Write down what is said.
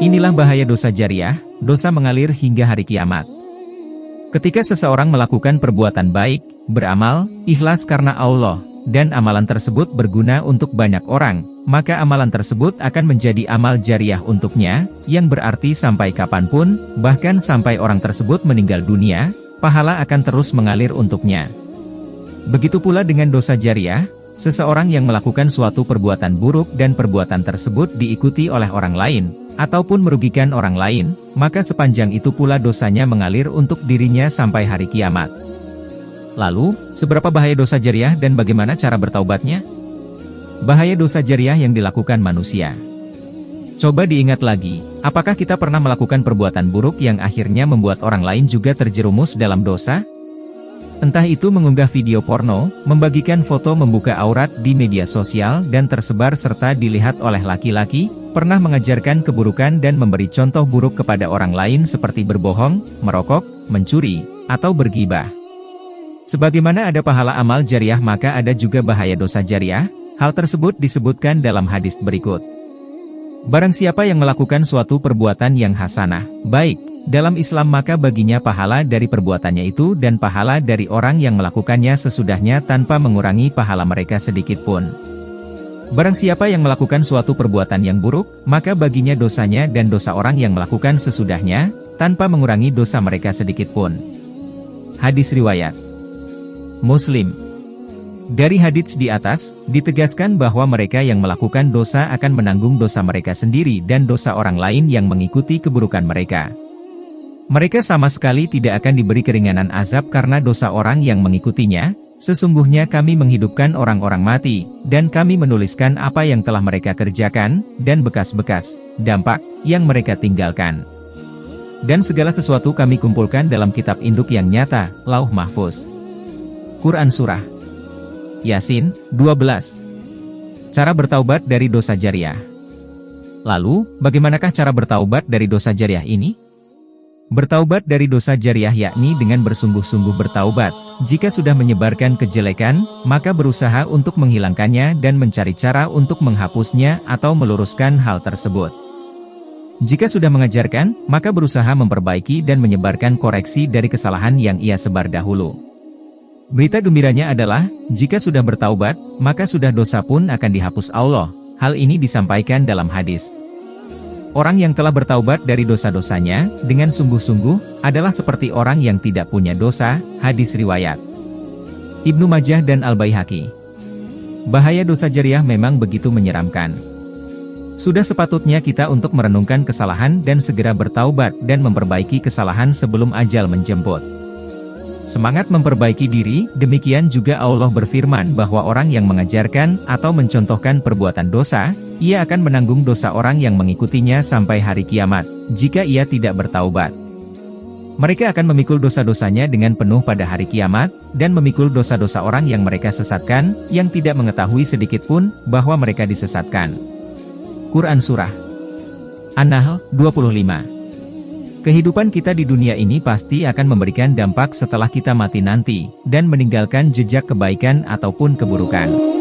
Inilah bahaya dosa jariah, dosa mengalir hingga hari kiamat. Ketika seseorang melakukan perbuatan baik, beramal, ikhlas karena Allah, dan amalan tersebut berguna untuk banyak orang, maka amalan tersebut akan menjadi amal jariah untuknya, yang berarti sampai kapanpun, bahkan sampai orang tersebut meninggal dunia, pahala akan terus mengalir untuknya. Begitu pula dengan dosa jariah, seseorang yang melakukan suatu perbuatan buruk dan perbuatan tersebut diikuti oleh orang lain, ataupun merugikan orang lain, maka sepanjang itu pula dosanya mengalir untuk dirinya sampai hari kiamat. Lalu, seberapa bahaya dosa jariah dan bagaimana cara bertaubatnya? Bahaya dosa jariah yang dilakukan manusia. Coba diingat lagi, apakah kita pernah melakukan perbuatan buruk yang akhirnya membuat orang lain juga terjerumus dalam dosa? Entah itu mengunggah video porno, membagikan foto membuka aurat di media sosial dan tersebar serta dilihat oleh laki-laki, pernah mengajarkan keburukan dan memberi contoh buruk kepada orang lain seperti berbohong, merokok, mencuri, atau bergibah. Sebagaimana ada pahala amal jariah maka ada juga bahaya dosa jariah, hal tersebut disebutkan dalam hadis berikut. Barang siapa yang melakukan suatu perbuatan yang hasanah, baik, dalam Islam maka baginya pahala dari perbuatannya itu dan pahala dari orang yang melakukannya sesudahnya tanpa mengurangi pahala mereka sedikit pun. Barang siapa yang melakukan suatu perbuatan yang buruk, maka baginya dosanya dan dosa orang yang melakukan sesudahnya, tanpa mengurangi dosa mereka sedikit pun. Hadis riwayat Muslim. Dari hadits di atas, ditegaskan bahwa mereka yang melakukan dosa akan menanggung dosa mereka sendiri dan dosa orang lain yang mengikuti keburukan mereka. Mereka sama sekali tidak akan diberi keringanan azab karena dosa orang yang mengikutinya. Sesungguhnya kami menghidupkan orang-orang mati, dan kami menuliskan apa yang telah mereka kerjakan, dan bekas-bekas, dampak, yang mereka tinggalkan. Dan segala sesuatu kami kumpulkan dalam kitab induk yang nyata, Lauh Mahfuz. Quran Surah Yasin, 12. Cara bertaubat dari dosa jariah. Lalu, bagaimanakah cara bertaubat dari dosa jariah ini? Bertaubat dari dosa jariah yakni dengan bersungguh-sungguh bertaubat. Jika sudah menyebarkan kejelekan, maka berusaha untuk menghilangkannya dan mencari cara untuk menghapusnya atau meluruskan hal tersebut. Jika sudah mengajarkan, maka berusaha memperbaiki dan menyebarkan koreksi dari kesalahan yang ia sebar dahulu. Berita gembiranya adalah, jika sudah bertaubat, maka sudah dosa pun akan dihapus Allah. Hal ini disampaikan dalam hadis. Orang yang telah bertaubat dari dosa-dosanya, dengan sungguh-sungguh, adalah seperti orang yang tidak punya dosa. Hadis riwayat Ibnu Majah dan Al-Baihaqi. Bahaya dosa jariah memang begitu menyeramkan. Sudah sepatutnya kita untuk merenungkan kesalahan dan segera bertaubat dan memperbaiki kesalahan sebelum ajal menjemput. Semangat memperbaiki diri, demikian juga Allah berfirman bahwa orang yang mengajarkan atau mencontohkan perbuatan dosa, ia akan menanggung dosa orang yang mengikutinya sampai hari kiamat, jika ia tidak bertaubat. Mereka akan memikul dosa-dosanya dengan penuh pada hari kiamat, dan memikul dosa-dosa orang yang mereka sesatkan, yang tidak mengetahui sedikit pun bahwa mereka disesatkan. Quran Surah An-Nahl, 25. Kehidupan kita di dunia ini pasti akan memberikan dampak setelah kita mati nanti, dan meninggalkan jejak kebaikan ataupun keburukan.